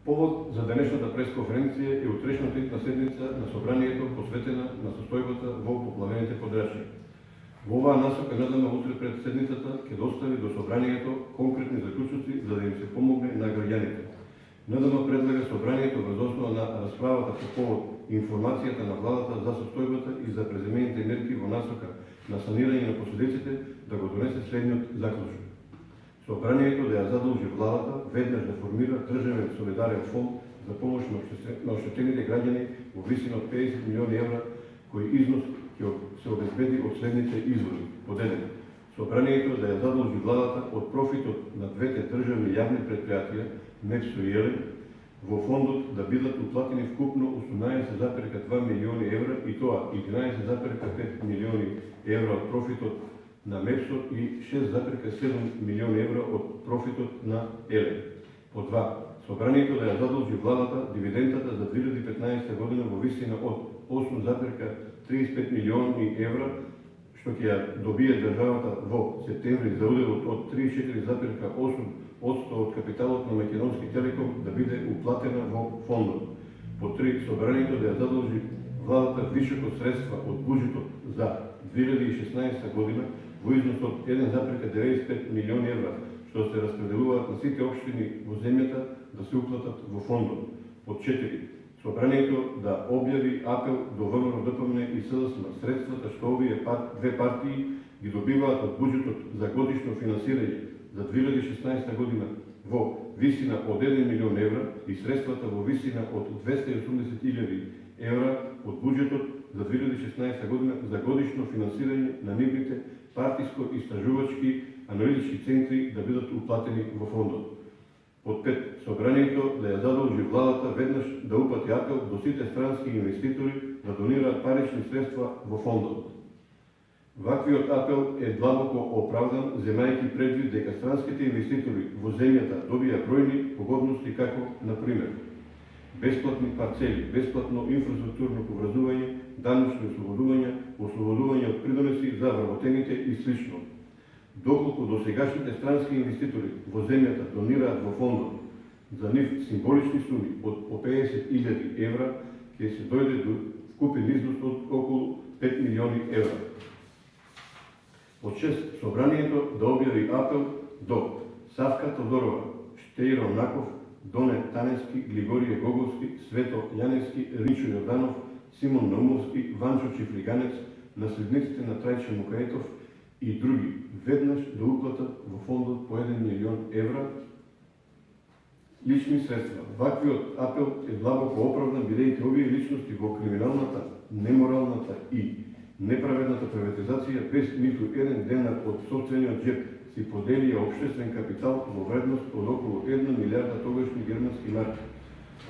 Повод за денешната пресконференција е утрешната седница на собранието посветена на состојбата во поплавените подрачја. Во оваа насока НДМ утре пред седницата ќе достави до собранието конкретни заклучоци за да им се помогне на граѓаните. НДМ предлага собранието врз основа на расправата по повод информацијата на владата за состојбата и за преземените мерки во насока на санирање на последиците да го донесе следниот заклучок. Собранието да ја задолжи владата веднаш да формира државен солидарен фонд за помош на оштетените граѓани во висина од 50 милиони евра, кој износ ќе се обезбеди од следните извори. Под 1. Собранието да ја задолжи владата од профитот на двете државни јавни предпријатија, МЕПСО и ЕЛЕМ, во фондот да бидат уплатени вкупно 18,2 милиони евра и тоа 11,5 милиони евра од профитот на МЕПСО и 6,7 милиони евра од профитот на ЕЛЕМ. По 2. Собранието да ја задолжи владата дивидендата за 2015 година во висина од 8,35 милиони евра, што ќе ја добие државата во септември за уделот од 34,8% од капиталот на Македонски Телеком да биде уплатена во фондот. По 3. Собранието да ја задолжи владата вишоко средства од буџетот за 2016 година во износ од 1,95 милиони евра, што се распределуваат на сите општини во земјата да се уплатат во фондот. Под 4. Собранието да објави апел до ВМРО ДПМН и СДСМ средствата што овие две партии ги добиваат од буџетот за годишно финансирање за 2016 година во висина од 1 милион евра и средствата во висина од 280.000 евра од буџетот за 2016 година за годишно финансирање на нивните партиско-истражувачки аналитички центри да бидат уплатени во фондот. Под 5. Собранието да ја задолжи владата веднаш да упати апел до сите странски инвеститори да донираат парични средства во фондот. Ваквиот апел е длабоко оправдан, земајќи предвид дека странските инвеститори во земјата добија бројни погодности како, например, бесплатни парцели, бесплатно инфраструктурно поврзување, данъчни ослободување од придонеси за вработените и слично. Доколку досегашните странски инвеститори во земјата донираат во фондот за нив символични суми од по 50.000 евра, ќе се дојде до вкупен износ од околу 5 милиони евра. Под 6. Собранието да објави апел до Савка Тодорова, Штејро Наков, Доне Таневски, Глигорije Гоговски, Свето Јаневски, Ринчо Јорданов, Симон Наумовски, Ванчо Чифлиганец, наследниците на Трајче Мукаетов и други веднаш да уплатат во фондот по 1 милион евра лични средства. Ваквиот апел е длабоко оправдан, бидејќи овие личности во криминалната, неморалната и неправедната приватизација без ниту еден денар од сопствениот джеп си поделија општествен капитал во вредност од околу 1 милиарда тогашни германски марки,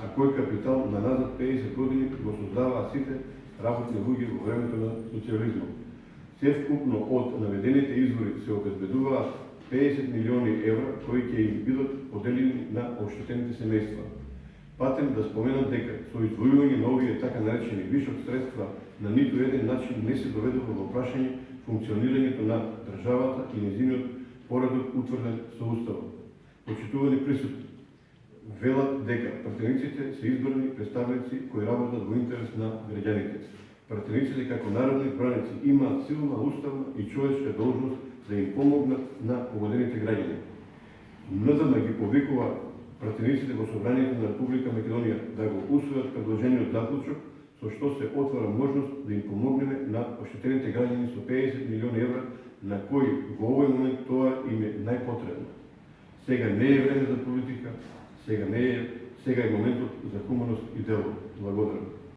а кој капитал на назад 50 години го создаваа сите работни луѓе во времето на социализмот. Се вкупно од наведените извори се обезбедуваат 50 милиони евра кои ќе им бидат поделени на оштетените семејства. Патем да споменам дека со издвојување на овие така наречени вишок средства на ниту еден начин не се доведува во прашање функционирањето на државата и нејзиниот поредок утврден со Уставот. Почитувани присутни, велат дека пратениците се избрани представници кои работат во интерес на граѓаните. Пратениците како народни избраници имаат силна уставна и човечка должност да им помогнат на погодените граѓани. НДМ ги повикува пратениците во Собранието на Република Македонија да го усвојат предложениот заклучок, со што се отвара можност да им помогнеме на оштетените граѓани со 50 милиони евра, на кои во овој момент тоа им е најпотребно. Сега не е време за политика, сега е моментот за хуманост и дело. Благодарам.